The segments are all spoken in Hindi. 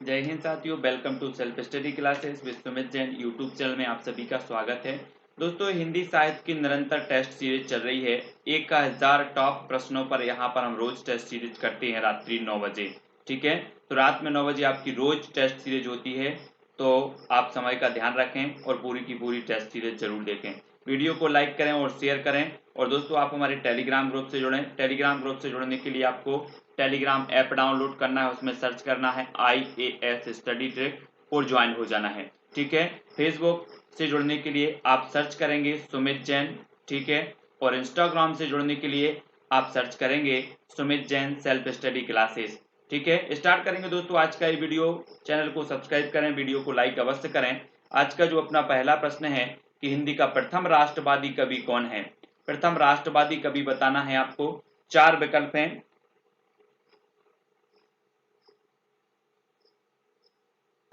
जय हिंद साथियों, welcome to self study classes with Sumit Jain YouTube channel में आप सभी का स्वागत है। दोस्तों, हिंदी साहित्य की निरंतर टेस्ट सीरीज चल रही है। 1000 टॉप प्रश्नों पर यहाँ पर हम रोज टेस्ट सीरीज करते हैं रात्रि 9 बजे। ठीक है, तो रात में 9 बजे आपकी रोज टेस्ट सीरीज होती है, तो आप समय का ध्यान रखें और पूरी की पूरी टेस्ट सीरीज जरूर देखें। वीडियो को लाइक करें और शेयर करें। और दोस्तों, आप हमारे टेलीग्राम ग्रुप से जुड़ें। टेलीग्राम ग्रुप से जुड़ने के लिए आपको टेलीग्राम ऐप डाउनलोड करना है, उसमें सर्च करना है IAS स्टडी ट्रिक और ज्वाइन हो जाना है। ठीक है, फेसबुक से जुड़ने के लिए आप सर्च करेंगे सुमित जैन। ठीक है, और इंस्टाग्राम से जुड़ने के लिए आप सर्च करेंगे Sumit Jain self study classes. ठीक है, स्टार्ट करेंगे दोस्तों आज का ये वीडियो। चैनल को सब्सक्राइब करें, वीडियो को लाइक अवश्य करें। आज का जो अपना पहला प्रश्न है कि हिंदी का प्रथम राष्ट्रवादी कवि कौन है। प्रथम राष्ट्रवादी कवि बताना है आपको। 4 विकल्प हैं।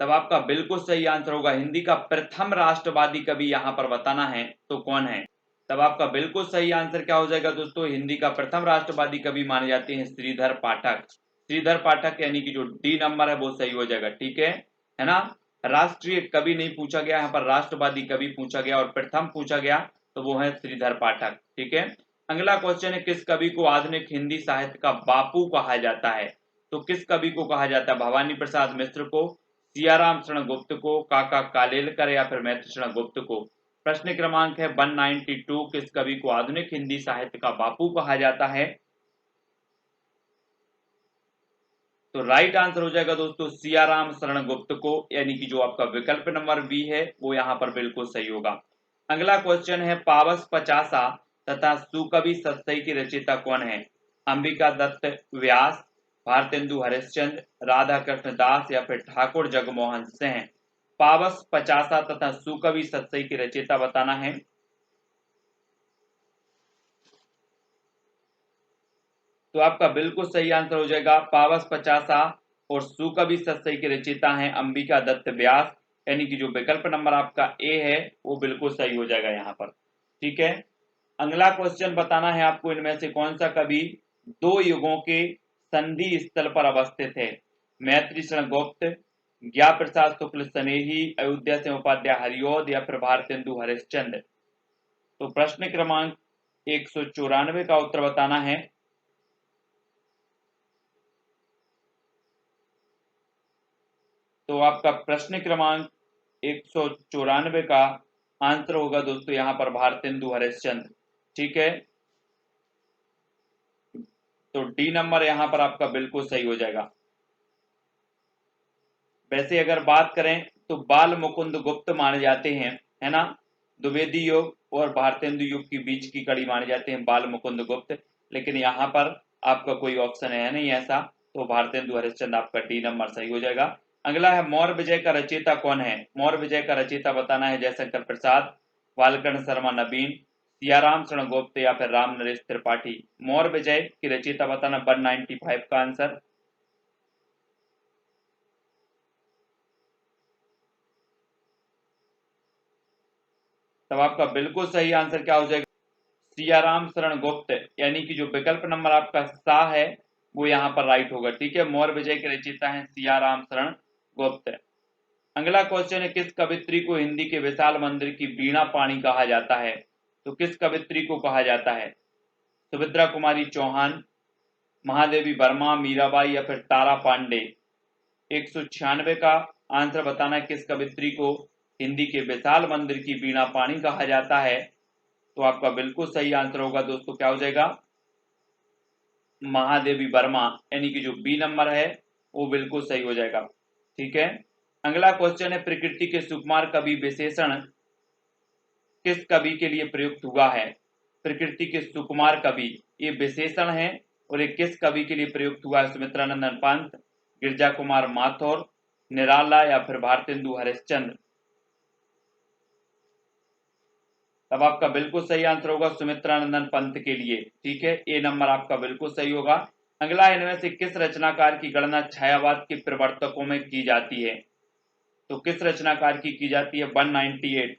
तब आपका बिल्कुल सही आंसर होगा हिंदी का प्रथम राष्ट्रवादी कवि यहाँ पर बताना है तो कौन है। तब आपका बिल्कुल सही आंसर क्या हो जाएगा दोस्तों, हिंदी का प्रथम राष्ट्रवादी कवि माने जाते हैं श्रीधर पाठक। श्रीधर पाठक यानी कि जो डी नंबर है वो सही हो जाएगा। ठीक है ना। राष्ट्रीय कवि नहीं पूछा गया, यहाँ पर राष्ट्रवादी कवि पूछा गया और प्रथम पूछा गया, तो वो है श्रीधर पाठक। ठीक है, अगला क्वेश्चन है किस कवि को आधुनिक हिंदी साहित्य का बापू कहा जाता है। तो किस कवि को कहा जाता है, भवानी प्रसाद मिश्र को, सियाराम शरण गुप्त को, काका कालेलकर या फिर मैत्री शरण गुप्त को। प्रश्न क्रमांक है 192, किस कवि को आधुनिक हिंदी साहित्य का बापू कहा जाता है। तो राइट आंसर हो जाएगा दोस्तों सियाराम शरण गुप्त को, यानी कि जो आपका विकल्प नंबर बी है वो यहाँ पर बिल्कुल सही होगा। अगला क्वेश्चन है पावस पचासा तथा सुकवि सत्सई की रचयिता कौन है। अंबिका दत्त व्यास, भारतेंदु हरिश्चंद्र, राधा कृष्ण दास या फिर ठाकुर जगमोहन सिंह। पावस पचासा तथा सुकवि सत्सई की रचयिता बताना है। तो आपका बिल्कुल सही आंसर हो जाएगा पावस पचासा और सुकवि सत्सई के रचयिता हैं अंबिका दत्त व्यास, यानी कि जो विकल्प नंबर आपका ए है वो बिल्कुल सही हो जाएगा यहाँ पर। ठीक है, अगला क्वेश्चन बताना है आपको इनमें से कौन सा कवि 2 युगों के संधि स्थल पर अवस्थित है। मैत्री शरण गुप्त, ज्ञा प्रसाद शुक्ल स्नेही, अयोध्या सिंह उपाध्याय हरिऔध या फिर भारतेंदु हरिश्चंद्र। तो प्रश्न क्रमांक 194 का उत्तर बताना है। तो आपका प्रश्न क्रमांक 194 का आंसर होगा दोस्तों यहाँ पर भारतेंदु हरिश्चंद्र। ठीक है, तो डी नंबर यहाँ पर आपका बिल्कुल सही हो जाएगा। वैसे अगर बात करें तो बाल मुकुंद गुप्त माने जाते हैं, है ना। द्विवेदी युग और भारतेंदु युग के बीच की कड़ी माने जाते हैं बाल मुकुंद गुप्त, लेकिन यहाँ पर आपका कोई ऑप्शन है नहीं ऐसा, तो भारतेंदु हरिश्चंद्र आपका डी नंबर सही हो जाएगा। अगला है मौर्य विजय का रचयिता कौन है। मौर्य विजय का रचयिता बताना है जयशंकर प्रसाद, बालकर्ण शर्मा नवीन, सियाराम शरण गुप्त या फिर राम नरेश त्रिपाठी। मौर्य विजय की रचयिता बताना 195 का आंसर। तब आपका बिल्कुल सही आंसर क्या हो जाएगा, सियाराम शरण गुप्त, यानी कि जो विकल्प नंबर आपका सा है वो यहाँ पर राइट होगा। ठीक है, मौर्य विजय के रचयिता हैं सियाराम शरण गुप्त। अगला क्वेश्चन है किस कवित्री को हिंदी के विशाल मंदिर की वीणा पाणी कहा जाता है। तो किस कवित्री को कहा जाता है, सुभद्रा कुमारी चौहान, महादेवी वर्मा, मीराबाई या फिर तारा पांडे। 196 का आंसर बताना है किस कवित्री को हिंदी के विशाल मंदिर की वीणा पाणी कहा जाता है। तो आपका बिल्कुल सही आंसर होगा दोस्तों, क्या हो जाएगा, महादेवी वर्मा, यानी कि जो बी नंबर है वो बिल्कुल सही हो जाएगा। ठीक है, अगला क्वेश्चन है प्रकृति के सुकुमार कवि विशेषण किस कवि के लिए प्रयुक्त हुआ है। प्रकृति के सुकुमार कवि ये विशेषण है और ये किस कवि के लिए प्रयुक्त हुआ है। सुमित्रानंदन पंत, गिरजा कुमार माथुर, निराला या फिर भारतेंदु हरिश्चंद्र। तब आपका बिल्कुल सही आंसर होगा सुमित्रानंदन पंत के लिए। ठीक है, ए नंबर आपका बिल्कुल सही होगा। अगला इनमें से किस रचनाकार की गणना छायावाद के प्रवर्तकों में की जाती है। तो किस रचनाकार की जाती है 198।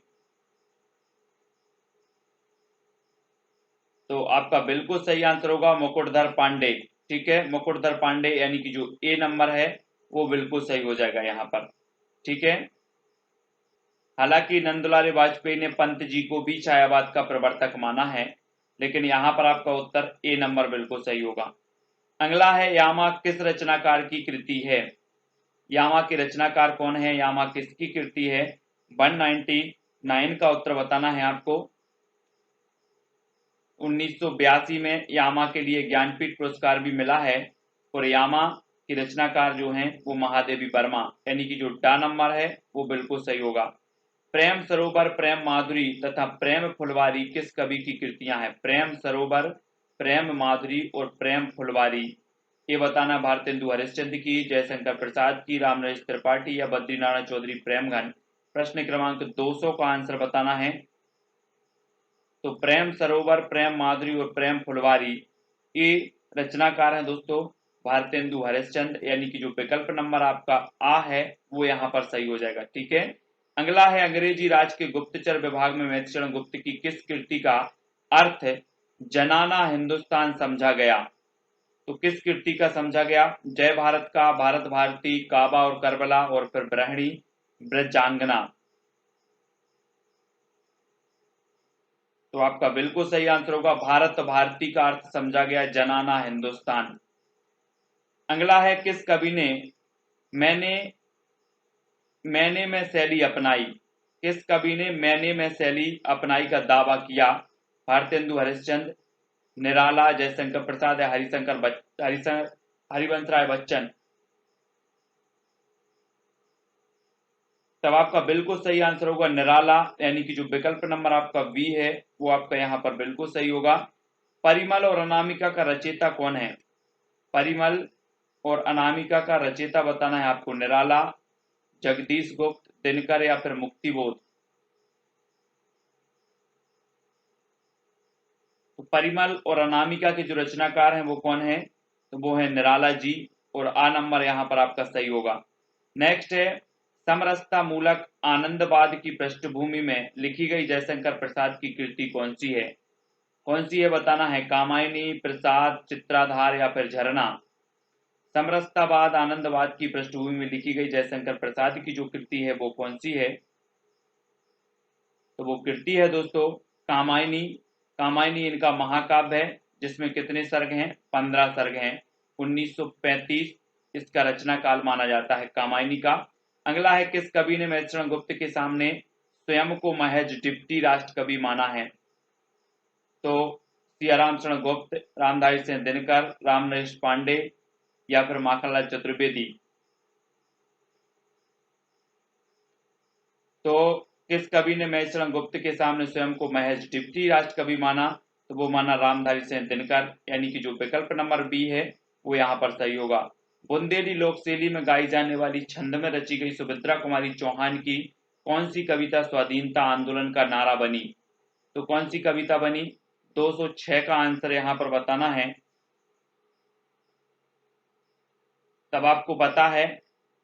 तो आपका बिल्कुल सही आंसर होगा मुकुटधर पांडे। ठीक है, मुकुटधर पांडे, यानी कि जो ए नंबर है वो बिल्कुल सही हो जाएगा यहाँ पर। ठीक है, हालांकि नंदलाल वाजपेयी ने पंत जी को भी छायावाद का प्रवर्तक माना है, लेकिन यहाँ पर आपका उत्तर ए नंबर बिल्कुल सही होगा। अगला है यामा किस रचनाकार की कृति है? यामा के रचनाकार कौन है, यामा किसकी कृति है? 199 का उत्तर बताना है आपको। 1982 में यामा के लिए ज्ञानपीठ पुरस्कार भी मिला है, और यामा की रचनाकार जो हैं वो महादेवी वर्मा, यानी कि जो डा नंबर है वो बिल्कुल सही होगा। प्रेम सरोवर, प्रेम माधुरी तथा प्रेम फुलवारी किस कवि की कृतियां हैं? प्रेम सरोवर, प्रेम माधुरी और प्रेम फुलवारी, ये बताना भारतेंदु हरिश्चंद्र की, जयशंकर प्रसाद की, रामनरेश त्रिपाठी या बद्रीनारायण चौधरी प्रेमघन। प्रश्न क्रमांक 200 का आंसर बताना है। तो प्रेम सरोवर, प्रेम माधुरी और प्रेम फुलवारी ये रचनाकार हैं दोस्तों भारतेंदु हरिश्चंद्र, यानी कि जो विकल्प नंबर आपका आ है वो यहाँ पर सही हो जाएगा। ठीक है, अगला है अंग्रेजी राज के गुप्तचर विभाग में मैथिलीशरण गुप्त की किस कृति का अर्थ जनाना हिंदुस्तान समझा गया? तो किस कृति का समझा गया? जय भारत का, भारत भारती, काबा और करबला, और फिर ब्रहणी ब्रजांगना। तो आपका बिल्कुल सही आंसर होगा भारत भारती का अर्थ समझा गया जनाना हिंदुस्तान। अगला है किस कवि ने मैंने मैंने में शैली अपनाई? किस कवि ने मैंने में शैली अपनाई का दावा किया? भारतेंदु हरिश्चंद्र, निराला, जयशंकर प्रसाद या हरिवंश राय बच्चन। तब आपका बिल्कुल सही आंसर होगा निराला, यानी कि जो विकल्प नंबर आपका बी है वो आपका यहाँ पर बिल्कुल सही होगा। परिमल और अनामिका का रचयिता कौन है? परिमल और अनामिका का रचयिता बताना है आपको। निराला, जगदीश गुप्त, दिनकर या फिर मुक्तिबोध। तो परिमल और अनामिका के जो रचनाकार हैं वो कौन है? तो वो है निराला जी, और आ नंबर यहाँ पर आपका सही होगा। नेक्स्ट है समरसता मूलक आनंदवाद की पृष्ठभूमि में लिखी गई जयशंकर प्रसाद की कृति कौन सी है? कौन सी है बताना है। कामायनी, प्रसाद, चित्राधार या फिर झरना। समरसतावाद आनंदवाद की पृष्ठभूमि में लिखी गई जयशंकर प्रसाद की जो कृति है वो कौन सी है? तो वो कृति है दोस्तों कामायनी। कामायनी इनका महाकाव्य है, जिसमें कितने सर्ग हैं? 15 सर्ग हैं। 1935 इसका रचना काल माना जाता है कामायनी का। अगला है किस कवि ने मैथिलीशरण गुप्त के सामने स्वयं को महज डिप्टी राष्ट्र कवि माना है? तो सियाराम शरण गुप्त, रामधारी सिंह दिनकर, रामनरेश पांडे या फिर माखनलाल चतुर्वेदी। तो किस कवि ने मैथिलीशरण गुप्त के सामने स्वयं को महज डिप्टी राष्ट्र कवि माना? तो वो माना रामधारी सिंह दिनकर, यानी कि जो विकल्प नंबर बी है वो यहाँ पर सही होगा। बुंदेली लोकशैली में गाई जाने वाली छंद में रची गई सुभद्रा कुमारी चौहान की कौन सी कविता स्वाधीनता आंदोलन का नारा बनी? तो कौन सी कविता बनी? 206 का आंसर यहाँ पर बताना है। तब आपको पता है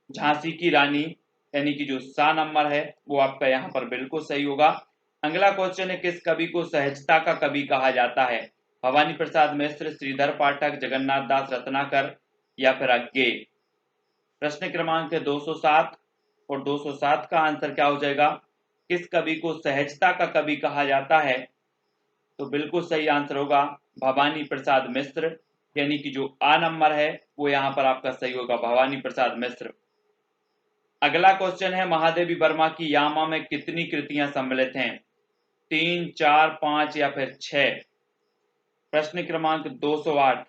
झांसी की रानी, यानी कि जो सा नंबर है वो आपका यहाँ पर बिल्कुल सही होगा। अगला क्वेश्चन है किस कवि को सहजता का कवि कहा जाता है? भवानी प्रसाद मिश्र, श्रीधर पाठक, जगन्नाथ दास रत्नाकर या फिर अज्ञे। प्रश्न क्रमांक 207 और 207 का आंसर क्या हो जाएगा? किस कवि को सहजता का कवि कहा जाता है? तो बिल्कुल सही आंसर होगा भवानी प्रसाद मिश्र, यानी कि जो आ नंबर है वो यहाँ पर आपका सही होगा भवानी प्रसाद मिश्र। अगला क्वेश्चन है महादेवी वर्मा की यामा में कितनी कृतियां सम्मिलित हैं? 3, 4, 5 या फिर 6। प्रश्न क्रमांक 208।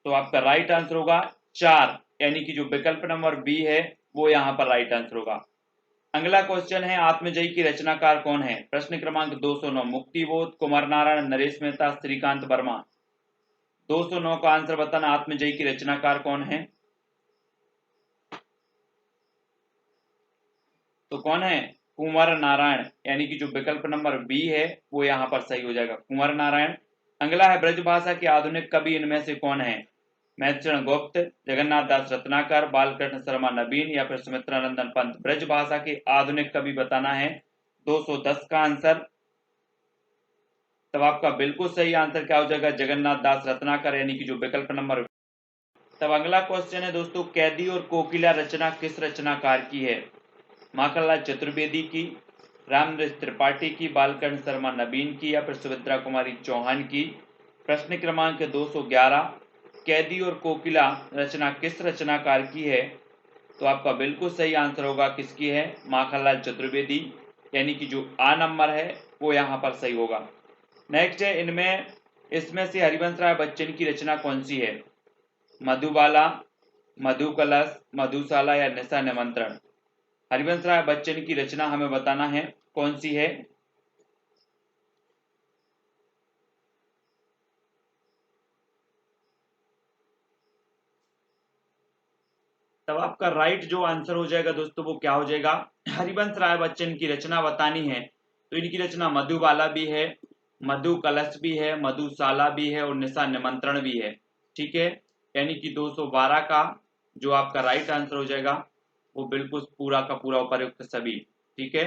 तो आपका राइट आंसर होगा 4, यानी कि जो विकल्प नंबर बी है वो यहाँ पर राइट आंसर होगा। अगला क्वेश्चन है आत्मजयी की रचनाकार कौन है? प्रश्न क्रमांक 209। मुक्तिबोध, कुमार नारायण, नरेश मेहता, श्रीकांत वर्मा। 209 का आंसर बताना आत्मजयी की रचनाकार कौन है? तो कौन है? कुंवर नारायण, यानी कि जो विकल्प नंबर बी है वो यहाँ पर सही हो जाएगा कुंवर नारायण। अगला है ब्रजभाषा के आधुनिक कवि इनमें से कौन है? मैथिलीशरण गुप्त, जगन्नाथ दास रत्नाकर, बालकृष्ण शर्मा नवीन या फिर सुमित्रा नंदन पंत। ब्रजभाषा के आधुनिक कवि बताना है। 210 का आंसर। तब आपका बिल्कुल सही आंसर क्या हो जाएगा? जगन्नाथ दास रत्नाकर, यानी कि जो विकल्प नंबर तब अगला क्वेश्चन है दोस्तों, कैदी और कोकिला रचना किस रचनाकार की है? माखनलाल चतुर्वेदी की, रामनरेश त्रिपाठी की, बालकर्ण शर्मा नवीन की या फिर सुभद्रा कुमारी चौहान की? प्रश्न क्रमांक 211, कैदी और कोकिला रचना किस रचनाकार की है? तो आपका बिल्कुल सही आंसर होगा किसकी है? माखनलाल चतुर्वेदी, यानी कि जो आ नंबर है वो यहाँ पर सही होगा। नेक्स्ट है, इसमें से हरिवंश राय बच्चन की रचना कौन सी है? मधुबाला, मधु कलश, मधुशाला या निशा निमंत्रण? हरिवंश राय बच्चन की रचना हमें बताना है कौन सी है। तब आपका राइट जो आंसर हो जाएगा दोस्तों वो क्या हो जाएगा? हरिवंश राय बच्चन की रचना बतानी है तो इनकी रचना मधुबाला भी है, मधु कलश भी है, मधुशाला भी है और निशा निमंत्रण भी है। ठीक है, यानी कि 212 का जो आपका राइट आंसर हो जाएगा वो बिल्कुल पूरा का पूरा उपयुक्त सभी। ठीक है,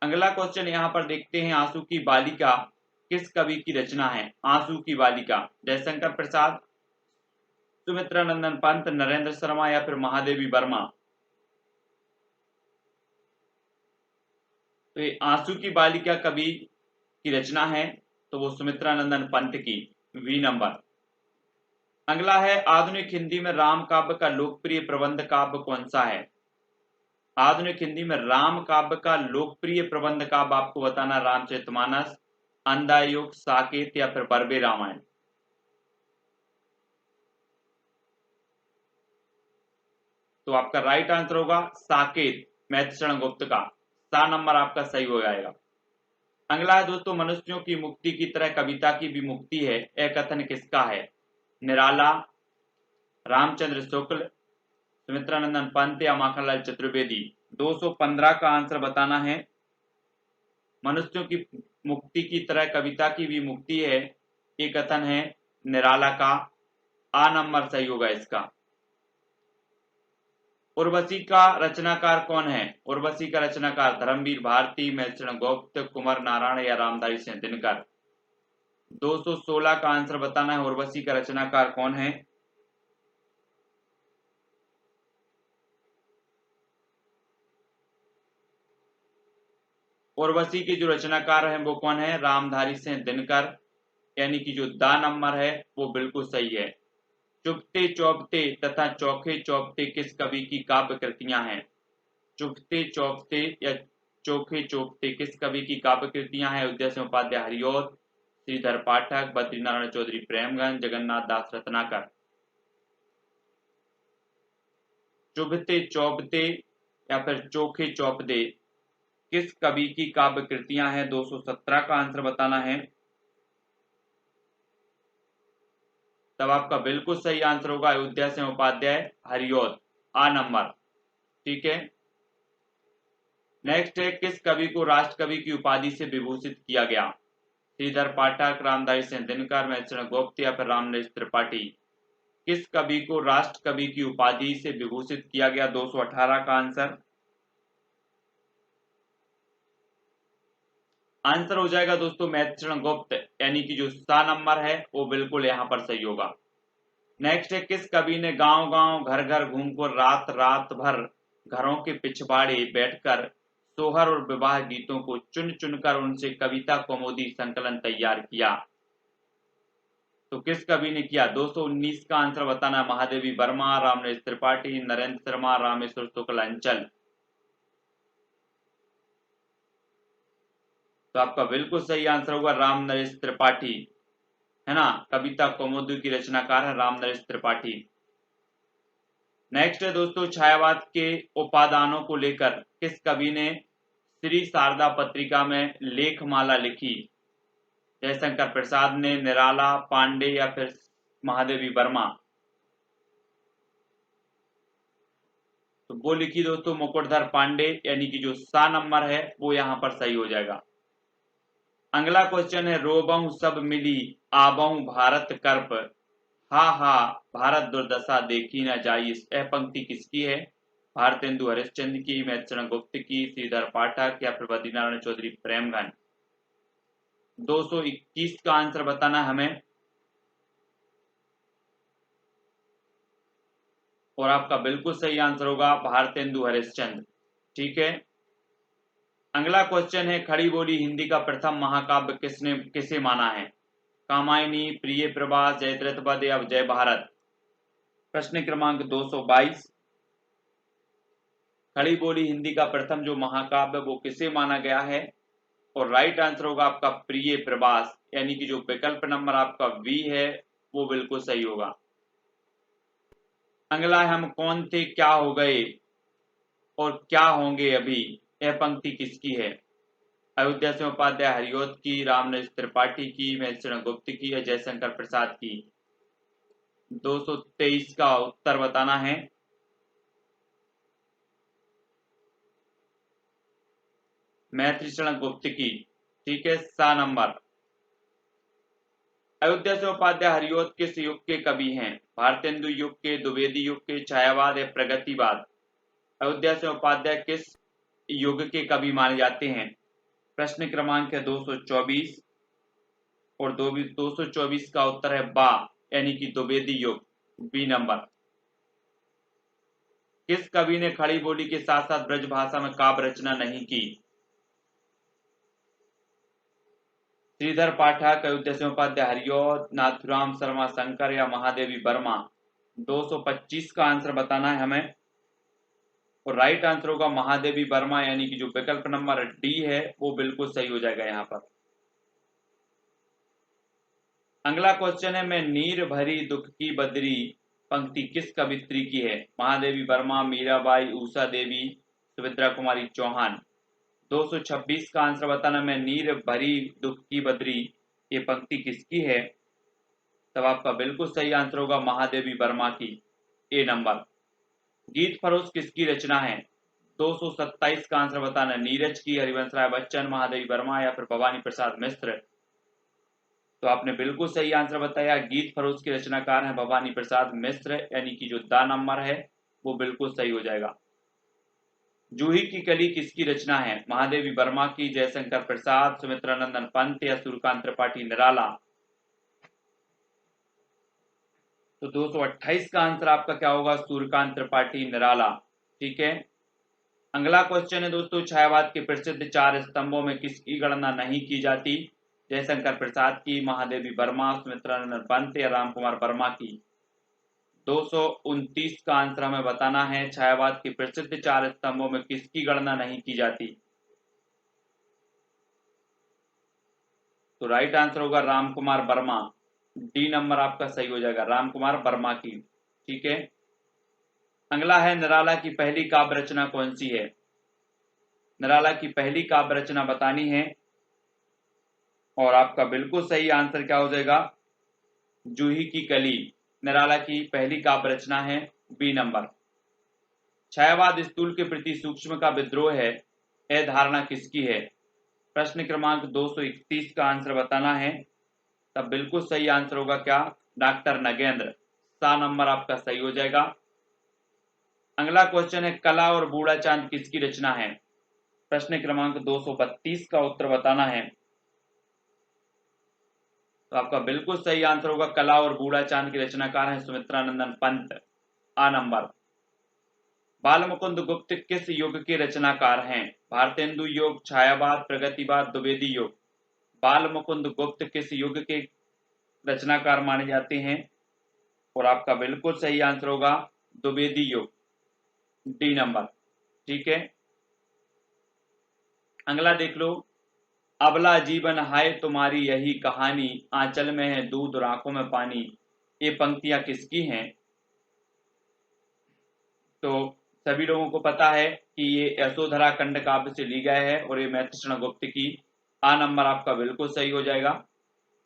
अगला क्वेश्चन यहाँ पर देखते हैं, आंसू की बालिका किस कवि की रचना है? आंसू की बालिका, जयशंकर प्रसाद, सुमित्रा नंदन पंत, नरेंद्र शर्मा या फिर महादेवी वर्मा? तो ये आंसू की बालिका कवि की रचना है तो वो सुमित्रा नंदन पंत की, वी नंबर। अगला है, आधुनिक हिंदी में राम काव्य का लोकप्रिय प्रबंध काव्य कौन सा है? आधुनिक हिंदी में राम काव्य का लोकप्रिय प्रबंध काव्य आपको बताना, रामचरितमानस, अंधायुग, साकेत या फिर बर्बे रामायण? तो आपका राइट आंसर होगा साकेत, मैथिली गुप्त का, सा नंबर आपका सही हो जाएगा। अगला है दोस्तों, मनुष्यों की मुक्ति की तरह कविता की भी मुक्ति है, यह कथन किसका है? निराला, रामचंद्र शुक्ल, सुमित्रानंदन पंत या माखनलाल चतुर्वेदी? 215 का आंसर बताना है। मनुष्यों की मुक्ति की तरह कविता की भी मुक्ति है, ये कथन है निराला का, आ नंबर सही होगा इसका। उर्वशी का रचनाकार कौन है? उर्वशी का रचनाकार धर्मवीर भारती, मैत्रेय गुप्त, कुंवर नारायण या रामधारी सिंह दिनकर? 216 का आंसर बताना है, उर्वशी का रचनाकार कौन है? उर्वशी के जो रचनाकार हैं वो कौन है? रामधारी सिंह दिनकर, यानी कि जो दा नंबर है वो बिल्कुल सही है। चुपते चौपते तथा चौखे चौपते किस कवि की काव्य कृतियां हैं? चुपते चौपते या चोखे चौपते किस कवि की काव्य कृतियां हैं? उदय सिंह उपाध्याय हरिऔध, श्रीधर पाठक, बद्रीनारायण चौधरी प्रेमगंज, जगन्नाथ दास रत्नाकर? चुभते चौपते या फिर चोखे चौपते किस कवि की काव्य कृतियां हैं? 217 का आंसर बताना है। तब आपका बिल्कुल सही आंसर होगा अयोध्या सिंह उपाध्याय हरिऔध, आ नंबर। ठीक है, नेक्स्ट है, किस कवि को राष्ट्र कवि की उपाधि से विभूषित किया गया? श्रीधर पाठक, रामधारी सिंह दिनकर, मैत्रेय गुप्त या फिर रामनरेश त्रिपाठी? किस कवि को राष्ट्र कवि की उपाधि से विभूषित किया गया? 218 का आंसर। आंसर हो जाएगा दोस्तों मैत्रेय गुप्त, यानी कि जो सा नंबर है वो बिल्कुल यहाँ पर सही होगा। नेक्स्ट है, किस कवि ने गांव गांव घर घर घूमकर रात रात भर घरों के पिछवाड़े बैठकर सोहर और विवाह गीतों को चुन चुनकर उनसे कविता कौमुदी संकलन तैयार किया? तो किस कवि ने किया? 219 का आंसर बताना, महादेवी वर्मा, रामनरेश त्रिपाठी, नरेंद्र शर्मा, रामेश्वर शुक्ल, अंचल? तो आपका बिल्कुल सही आंसर होगा रामनरेश त्रिपाठी, है ना, कविता कौमुदी की रचनाकार है रामनरेश त्रिपाठी। नेक्स्ट है दोस्तों, छायावाद के उपादानों को लेकर किस कवि ने श्री शारदा पत्रिका में लेखमाला लिखी? जयशंकर प्रसाद ने, निराला, पांडे या फिर महादेवी वर्मा? तो वो लिखी दोस्तों मुकुटधर पांडे, यानी कि जो सा नंबर है वो यहाँ पर सही हो जाएगा। अगला क्वेश्चन है, रोबहु सब मिली आबहु भारत कर्प, हा हा भारत दुर्दशा देखी न जाई, यह पंक्ति किसकी है? भारतेंदु हरिश्चंद्र की, मैत्रेय गुप्त की, श्रीधर पाठक या फिर बद्रीनारायण चौधरी प्रेमगंज? 221 का आंसर बताना हमें। और आपका बिल्कुल सही आंसर होगा भारतेंदु हरिश्चंद्र। ठीक है, अगला क्वेश्चन है, खड़ी बोली हिंदी का प्रथम महाकाव्य किसे माना है? कामायनी, प्रिय प्रवास, जयद्रथ वध या जय भारत? प्रश्न क्रमांक 222, खड़ी बोली हिंदी का प्रथम जो महाकाव्य वो किसे माना गया है? और राइट आंसर होगा आपका प्रिय प्रवास, यानी कि जो विकल्प नंबर आपका बी है वो बिल्कुल सही होगा। अगला है, हम कौन थे क्या हो गए और क्या होंगे अभी, यह पंक्ति किसकी है? अयोध्या सिंह उपाध्याय हरिऔध की, रामनरेश त्रिपाठी की, महेश्वरी गुप्त की या जयशंकर प्रसाद की? 223 का उत्तर बताना है। मैत्रीचरण गुप्त की। ठीक है, सा नंबर। अयोध्या सिंह उपाध्याय हरिऔध किस युग के कवि हैं? भारतेंदु युग के, द्विवेदी युग के, छायावाद या प्रगतिवाद? अयोध्या सिंह उपाध्याय किस युग के कवि माने जाते हैं? प्रश्न क्रमांक है 224 और 224 का उत्तर है बा, यानी कि द्विवेदी युग, बी नंबर। किस कवि ने खड़ी बोली के साथ साथ ब्रज भाषा में काव्य रचना नहीं की? श्रीधर पाठक, अयोध्या सिंह उपाध्याय हरिऔध, नाथुराम शर्मा शंकर या महादेवी वर्मा? 225 का आंसर बताना है हमें और राइट आंसर होगा महादेवी वर्मा, यानी कि जो विकल्प नंबर डी है वो बिल्कुल सही हो जाएगा यहाँ पर। अगला क्वेश्चन है, मैं नीर भरी दुख की बदरी पंक्ति किस कवित्री की है? महादेवी वर्मा, मीराबाई, उषा देवी, सुभद्रा कुमारी चौहान? 226 का आंसर बताना, मैं नीर भरी दुख की बदरी, ये पंक्ति किसकी है? तब आपका बिल्कुल सही आंसर होगा महादेवी वर्मा की, ए नंबर। गीत फरोश किसकी रचना है? 227 का आंसर बताना, नीरज की, हरिवंश राय बच्चन, महादेवी वर्मा या फिर भवानी प्रसाद मिश्र? तो आपने बिल्कुल सही आंसर बताया, गीत फरोश के रचनाकार हैं भवानी प्रसाद मिश्र, यानी कि जो दा नंबर है वो बिल्कुल सही हो जाएगा। जूही की कली किसकी रचना है? महादेवी वर्मा की, जयशंकर प्रसाद, सुमित्रा नंदन पंत या सूर्यकांत त्रिपाठी निराला? तो 228 का आंसर आपका क्या होगा? सूर्यकांत त्रिपाठी निराला। ठीक है, अगला क्वेश्चन है दोस्तों, छायावाद के प्रसिद्ध 4 स्तंभों में किसकी गणना नहीं की जाती? जयशंकर प्रसाद की, महादेवी वर्मा, सुमित्रा नंदन पंत या राम कुमार वर्मा की? 229 का आंसर हमें बताना है, छायावाद के प्रसिद्ध 4 स्तंभों में किसकी गणना नहीं की जाती? तो राइट आंसर होगा राम कुमार वर्मा, डी नंबर आपका सही हो जाएगा, राम कुमार वर्मा की। ठीक है, अगला है, निराला की पहली काव्य रचना कौन सी है? निराला की पहली काव्य रचना बतानी है और आपका बिल्कुल सही आंसर क्या हो जाएगा? जूही की कली निराला की पहली काव्य रचना है, बी नंबर। छायावाद स्थूल के प्रति सूक्ष्म का विद्रोह है, यह धारणा किसकी है? प्रश्न क्रमांक 231 का आंसर बताना है, तब बिल्कुल सही आंसर होगा क्या? डॉक्टर नगेंद्र, सा नंबर आपका सही हो जाएगा। अगला क्वेश्चन है, कला और बूढ़ा चांद किसकी रचना है? प्रश्न क्रमांक 232 का उत्तर बताना है, तो आपका बिल्कुल सही आंसर होगा कला और बूढ़ा चांद की रचनाकार हैं सुमित्रा नंदन पंत, आ नंबर। बाल मुकुंद गुप्त किस युग के रचनाकार हैं? भारतेंदु युग, छायावाद, प्रगतिवाद, द्विवेदी युग? बाल मुकुंद गुप्त किस युग के रचनाकार माने जाते हैं? और आपका बिल्कुल सही आंसर होगा द्विवेदी युग, डी नंबर। ठीक है, अगला देख लो, अबला जीवन हाय तुम्हारी यही कहानी, आंचल में है दूध और आंखों में पानी, ये पंक्तियां किसकी हैं? तो सभी लोगों को पता है कि ये यशोधरा खंड काव्य से ली गया है और ये मैत्रेयी गुप्त की, आ नंबर आपका बिल्कुल सही हो जाएगा।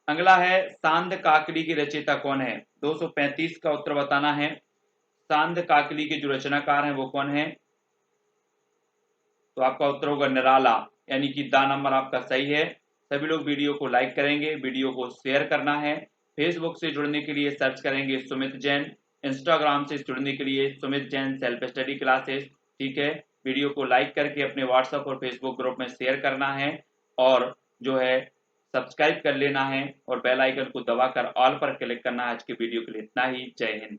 अगला है, सांध काकली की रचयिता कौन है? 235 का उत्तर बताना है, सांध काकली के जो रचनाकार हैं वो कौन है? तो आपका उत्तर होगा निराला, यानी कि दा नंबर आपका सही है। सभी लोग वीडियो को लाइक करेंगे, वीडियो को शेयर करना है। फेसबुक से जुड़ने के लिए सर्च करेंगे सुमित जैन, इंस्टाग्राम से जुड़ने के लिए Sumit Jain self study classes. ठीक है, वीडियो को लाइक करके अपने व्हाट्सएप और फेसबुक ग्रुप में शेयर करना है और जो है सब्सक्राइब कर लेना है और बेल आइकन को दबाकर ऑल पर क्लिक करना है। आज के वीडियो के लिए इतना ही, जय हिंद।